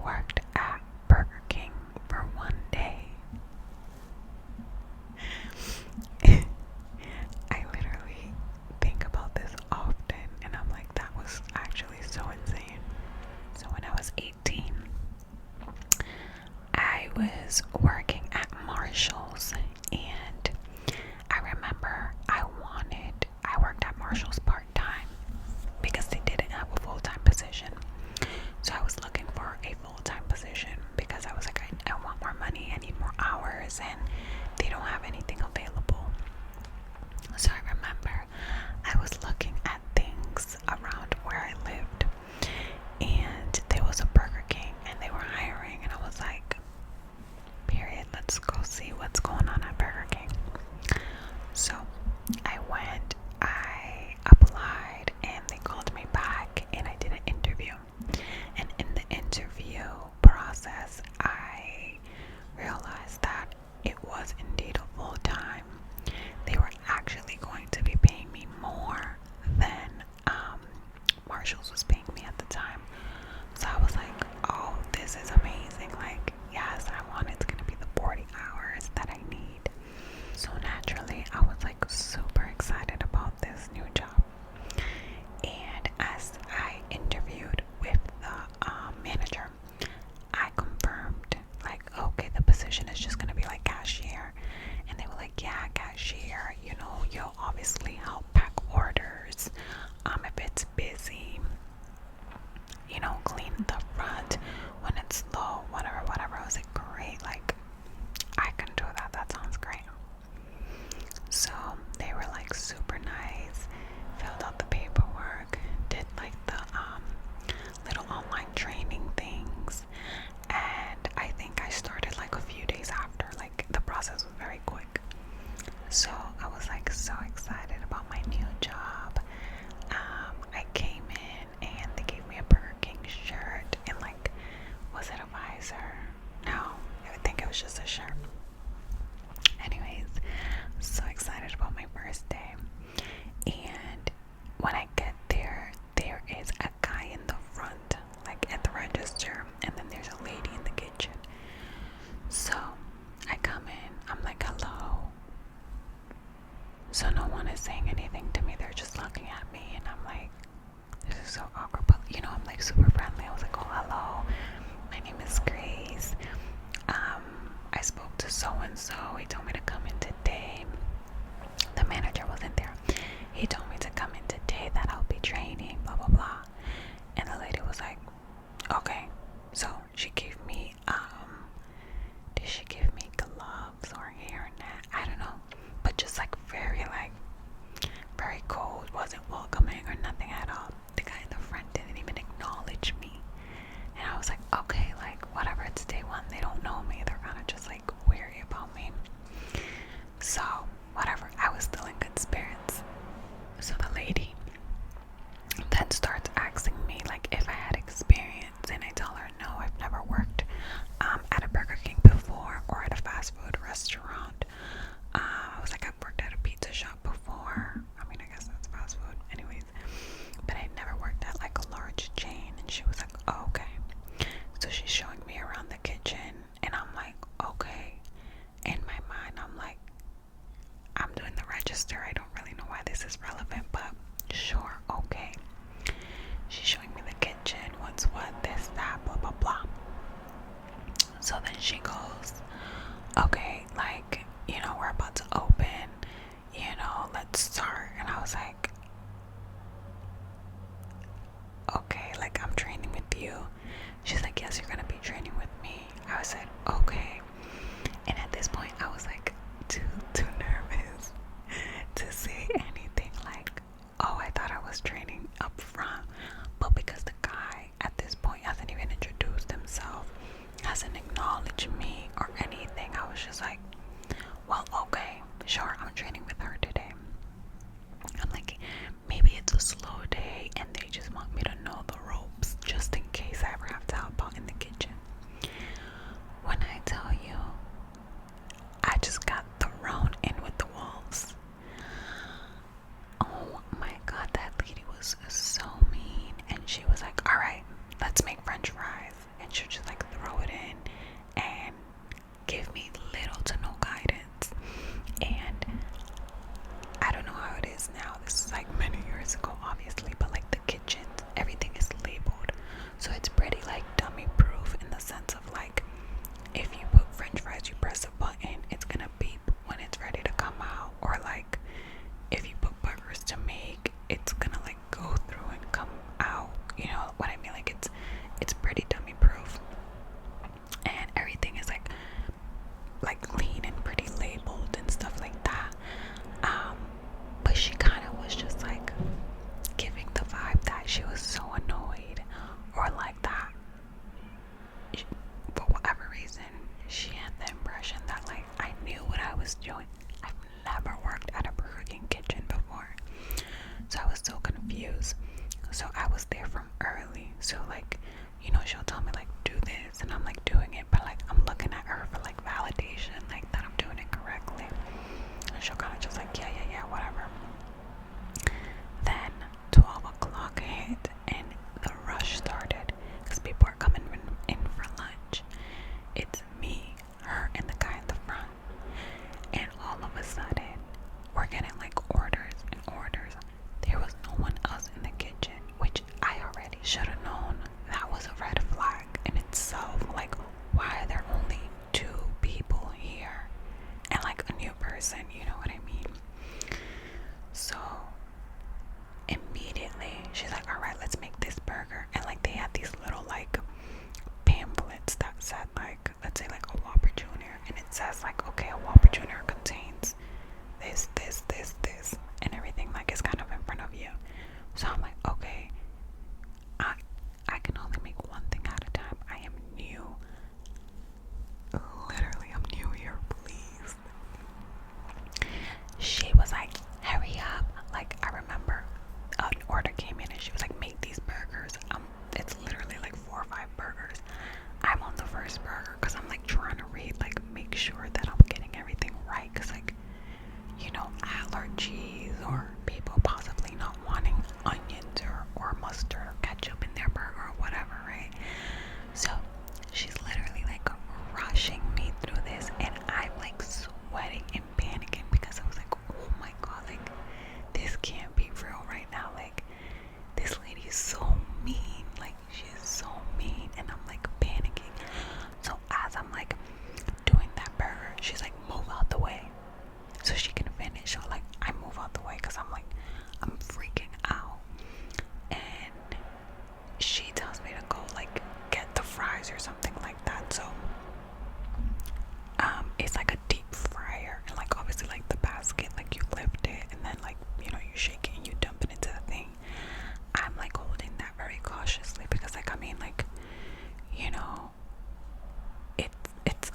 worked at Burger King for one day. I literally think about this often, and I'm like, that was actually so insane. So when I was 18, I was working at Marshall's, and I remember I worked at Marshall's part-time because they didn't have a full-time position. So I was looking for a full-time position because I was like, I want more money, I need more hours, and they don't have anything available. So I remember I was looking at things around where I lived, and there was a Burger King and they were hiring, and I was like, period, let's go see what's going on at Burger King. So I went, I applied, and they called me back, and I did an interview. And in the interview process, I realized that it was indeed a full time. They were actually going to be paying me more than Marshall's was paying me at the time. So I was like, oh, this is amazing. Like, yes, I want it's gonna be the 40 hours that I need. So naturally, I was like super excited about this new job. And as I interviewed with the manager, I confirmed, like, okay, the position is just gonna be like cashier. And they were like, yeah, cashier, you know, you'll obviously help pack orders. If it's busy, you know, clean the front when it's low, whatever. I was like, great, like, I can do that. That sounds great. So they were like super nice, filled out the paperwork, did like the little online training things, and I think I started like a few days after. Like, the process was very quick. So I was like so excited about my new job. I came in and they gave me a Burger King shirt and, like, was it a visor? No, I think it was just a shirt. Anyways, so excited about my first day. And when I get there, there is a guy in the front, like at the register, and then there's a lady in the kitchen. So I come in, I'm like, hello. So no one is saying anything to me, they're just looking at me, and I'm like, this is so awkward, but you know, I'm like super friendly. I was like, oh, hello, my name is Grace. I spoke to so-and-so, he told me to come in today. The manager wasn't there. He told me to come in today, that I'll be training, blah, blah, blah. And the lady was like, okay. So she gave me, did she give me gloves or hairnet? I don't know. But just like very cold, wasn't welcoming or nothing at all. The guy in the front didn't even acknowledge me. And I was like, okay, like, whatever, it's day one, they don't know me, they're kind of just like weary about me. So whatever, I was still in good spirits. So the lady then starts asking me like if I had experience, and I tell her no, I've never worked at a Burger King before or at a fast food restaurant. I was like, I've worked at a pizza shop before. I mean, I guess that's fast food. Anyways, but I never worked at like a large chain. And she was like, oh, okay. So she's showing me around the kitchen, and I'm like, okay. In my mind, I'm like, I'm doing the register. I don't really know why this is relevant, but sure, okay. She's showing me the kitchen, what's what, this, that, blah, blah, blah. So then she goes, okay, like, you know, we're about to open, you know, let's start. And I was like, okay, like, I'm training with you. She's like, yes, you're gonna be training with me. I said, okay. And at this point, I was like too nervous to say anything. Like, oh, I thought I was training up front, but because the guy at this point hasn't even introduced himself, hasn't acknowledged me or anything, I was just like, well, okay, sure, I'm training with her today. I'm like, maybe it's a slow day and they just want me to know the ropes just in case I ever have to help out in the kitchen. When if you put french fries, you press a button, it's gonna beep when it's ready to come out. Or like if you put burgers to make, it's gonna like go through and come out. You know what I mean? Like it's pretty dummy proof, and everything is like clean and pretty labeled and stuff like that. But she kind of was just like giving the vibe that she was so annoyed, or like that for whatever reason she had the impression that like I knew what I was doing. I've never worked at a Burger King kitchen before, so I was so confused. So I was there from early, so like, you know, she'll tell me like do this and I'm like doing it, but like I'm looking at her for like validation, like that I'm doing it correctly, and she'll kind of just like yeah whatever. Then 12 o'clock hit and the rush started because people are coming in for lunch. It's me, her, and the guy in the front, and all of a sudden we're getting like orders and orders. There was no one else in the kitchen, which I already should have known that was a red flag in itself. Like, why are there only 2 people here and like a new person, you know what I mean? So immediately she's like, all right, let's make this burger. And like they had these little like pamphlets that said like, let's say like a Whopper Junior, and it says like, okay, a Whopper Junior contains this, and everything like is kind of in front of you. So I'm like, okay, I can only make one thing at a time. I am new. Literally, I'm new here, please. She was like, hurry up. Like, I remember an order came in and she was like, make these burgers. It's literally like 4 or 5 burgers. I'm on the first burger because I'm like trying to read, like make sure that I'm getting everything right, because like, you know, allergies or people possibly not wanting onions or mustard or ketchup in their burger or whatever, right? So she's literally like rushing me through this, and I'm like sweating and panicking because I was like, oh my god, like this can't be real right now. Like this lady is so mean, like she is so mean, and I'm like panicking. So as I'm like doing that burger, she's like, move out the way so she can finish. So like I move out the way because I'm like, I'm freaking out, and she tells me to go like get the fries or something like that. So it's like a deep fryer, and like obviously like the basket, like you lift it and then like, you know, you shake it and you dump it into the thing. I'm like holding that very cautiously because like, I mean, like, you know, it's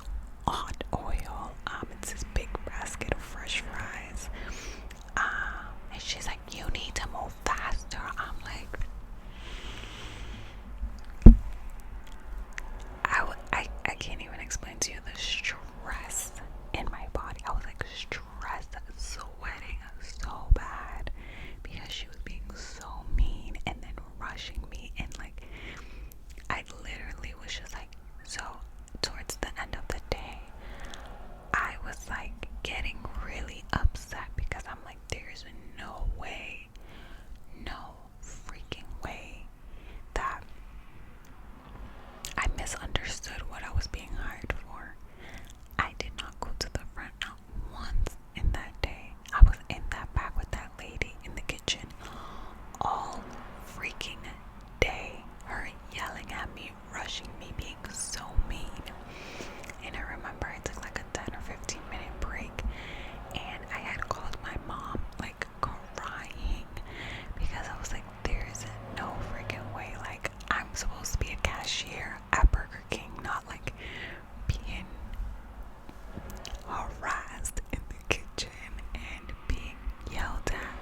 hot oil. It's this big basket of fresh fries. And she's like, you need to move faster. I'm like, I can't even explain to you the stress in my body. I was like stressed, sweating so bad because she was being so mean and then rushing me, and like I literally was just like, so towards the end of the day I was like getting really upset because I'm like, there's no way, no freaking way that I misunderstood what I was being hired for. I did not go to the front not once in that day. I was in that back with that lady in the kitchen all freaking day. Her yelling at me, rushing me, being so mean. And I remember I took like a 10 or 15-minute break, and I had called my mom like crying because I was like, there's no freaking way. Like, I'm supposed to be a cashier at Burger King, not like being harassed in the kitchen and being yelled at.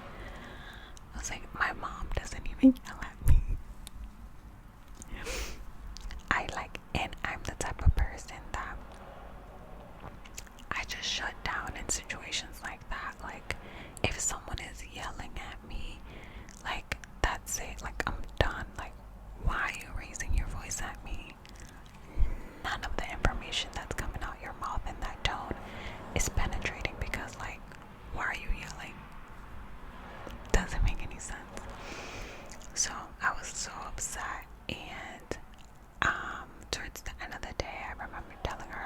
I was like, my mom doesn't even yell at me. And I'm the type of person that I just shut down in situations like that. Like, if someone is yelling at me, like, that's it. Like, I'm done. Like, why are you raising your voice at me? None of the information that's coming out your mouth in that tone is penetrating, because, like, why are you yelling? Doesn't make any sense. So I was so upset, and towards the end of the day, I remember telling her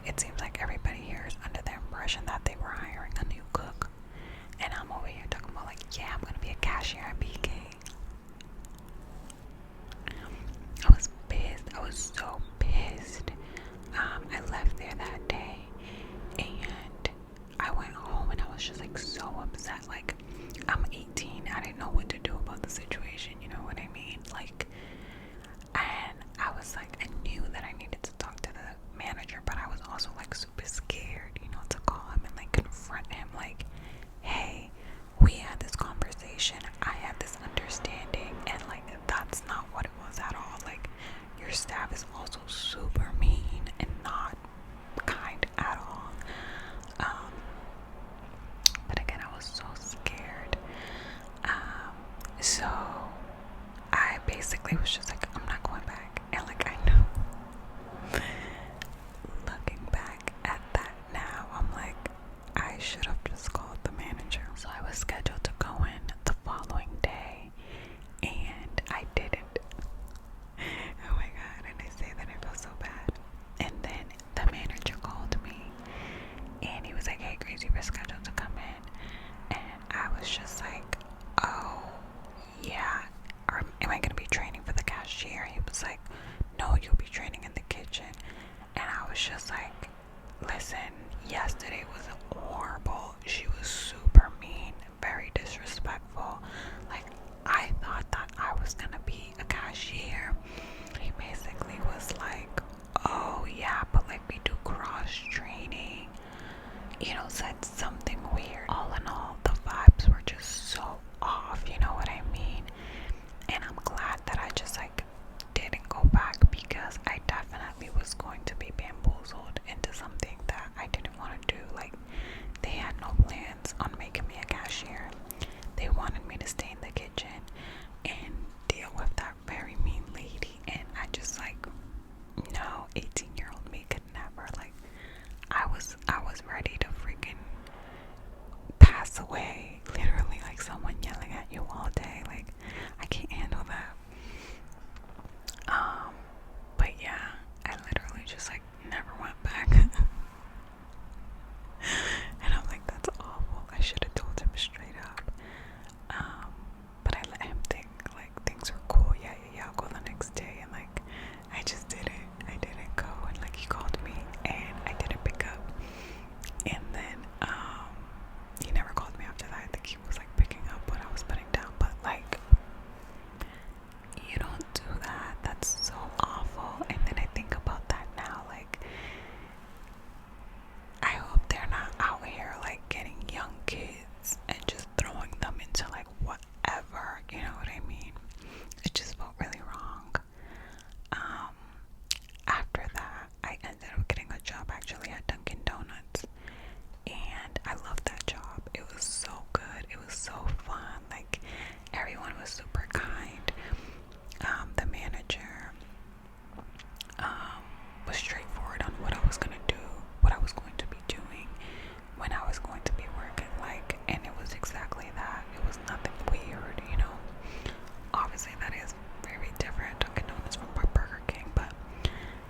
it seems like everybody here is under the impression that they were hiring a new cook. And I'm over here talking about like, yeah, I'm gonna be a cashier at BK. I was pissed. I was so pissed. I left there that day and I went home and I was just like so upset. Like, I'm 18. I didn't know what to do about the situation. You know what I mean? Like, and I was like, I knew that I needed to talk to the manager, but I was also like super scared, you know, to call him and like confront him. Like, hey, we had this conversation. I had this understanding, and like, that's not what it was at all. Like, your staff is also super mean and not kind at all. But again, I was so scared. So I basically was just like, I'm not going back. And like, I know, looking back at that now, I'm like, I should have just called the manager. So I was scheduled to go in the following day, and I didn't. Oh my god, and I say that I feel so bad. And then the manager called me, and he was like, hey Grace, you were scheduled to come in. And I was just like, oh yeah, or am I gonna be training for the cashier? He was like, no, you'll be training in the kitchen. And I was just like, listen, yesterday was horrible. She was super mean, very disrespectful. Like, I thought that I was gonna be a cashier. He basically was like, oh yeah, but like we do cross training, you know, said something weird. All in all, the vibes were just so off, you know what I mean? And I'm glad that I just like didn't go back, because I definitely was going to be bamboozled into something that I didn't want to do. Like, they had no plans on making me a cashier. They wanted me to stay in the kitchen and deal with that very mean lady, and I just like, no, 18-year-old me could never. Like, I was ready to freaking pass away, literally, like someone yelling at you all day. Like, I can't handle that. But yeah, I literally just like never went back. And I'm like, that's awful. I should have told him straight up. But I let him think like things were cool. Yeah, I'll go the next day. And like, I just didn't. I didn't go. And like, he called me and I didn't pick up. And then he never called me after that. I think he was like picking up what I was putting down. But like, you don't do that. That's so awful. And then I think about that now. Like, I hope they're not out here like getting young kids and just throwing them into like whatever, you know what I mean? It just felt really wrong. After that, I ended up getting a job actually at Dunkin' Donuts, and I loved that job. It was so good. It was so fun. Like, everyone was super kind. The manager was straightforward on what I was gonna do, what I was going to be doing, when I was going to be working, like, and it was exactly that. It was nothing weird, you know. Obviously, that is very different, Dunkin' Donuts from Burger King, but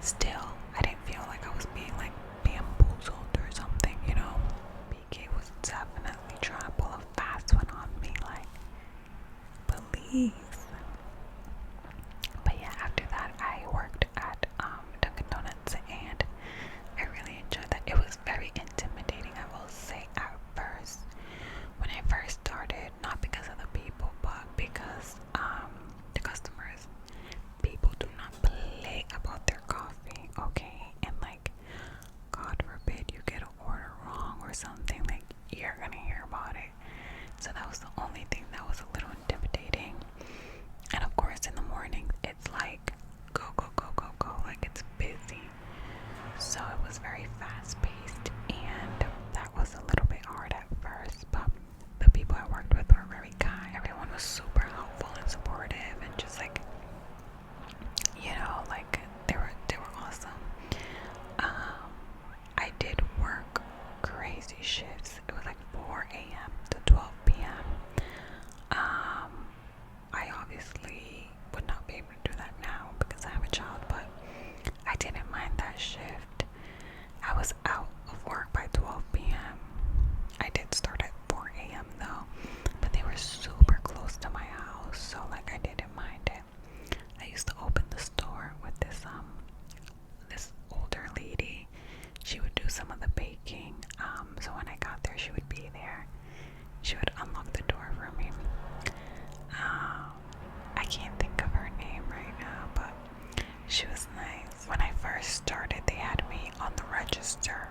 still, I didn't feel like I was being like bamboozled or something, you know. BK was definitely trying to pull a fast one on me, like, please. But yeah, after that, I worked at Dunkin' Donuts, and I really enjoyed that. It was very intimidating, I will say, at first. When I first started, not because of the people, but because the customers, people do not play about their coffee, okay? And like, God forbid you get an order wrong or something, like, you're gonna hear about it. So that was the only thing that was a little intimidating. And of course, in the morning, it's like go, go, go, go, go, like it's busy. So it was very fast paced, and that was a little bit hard at first, but the people I worked with were very kind. Everyone was super helpful and supportive, and just like, you know, like they were awesome. I did work crazy shifts. It was like 4 a.m. to 12 p.m. I obviously would not be able to do that now because I have a child, but I didn't mind that shift. I was sister.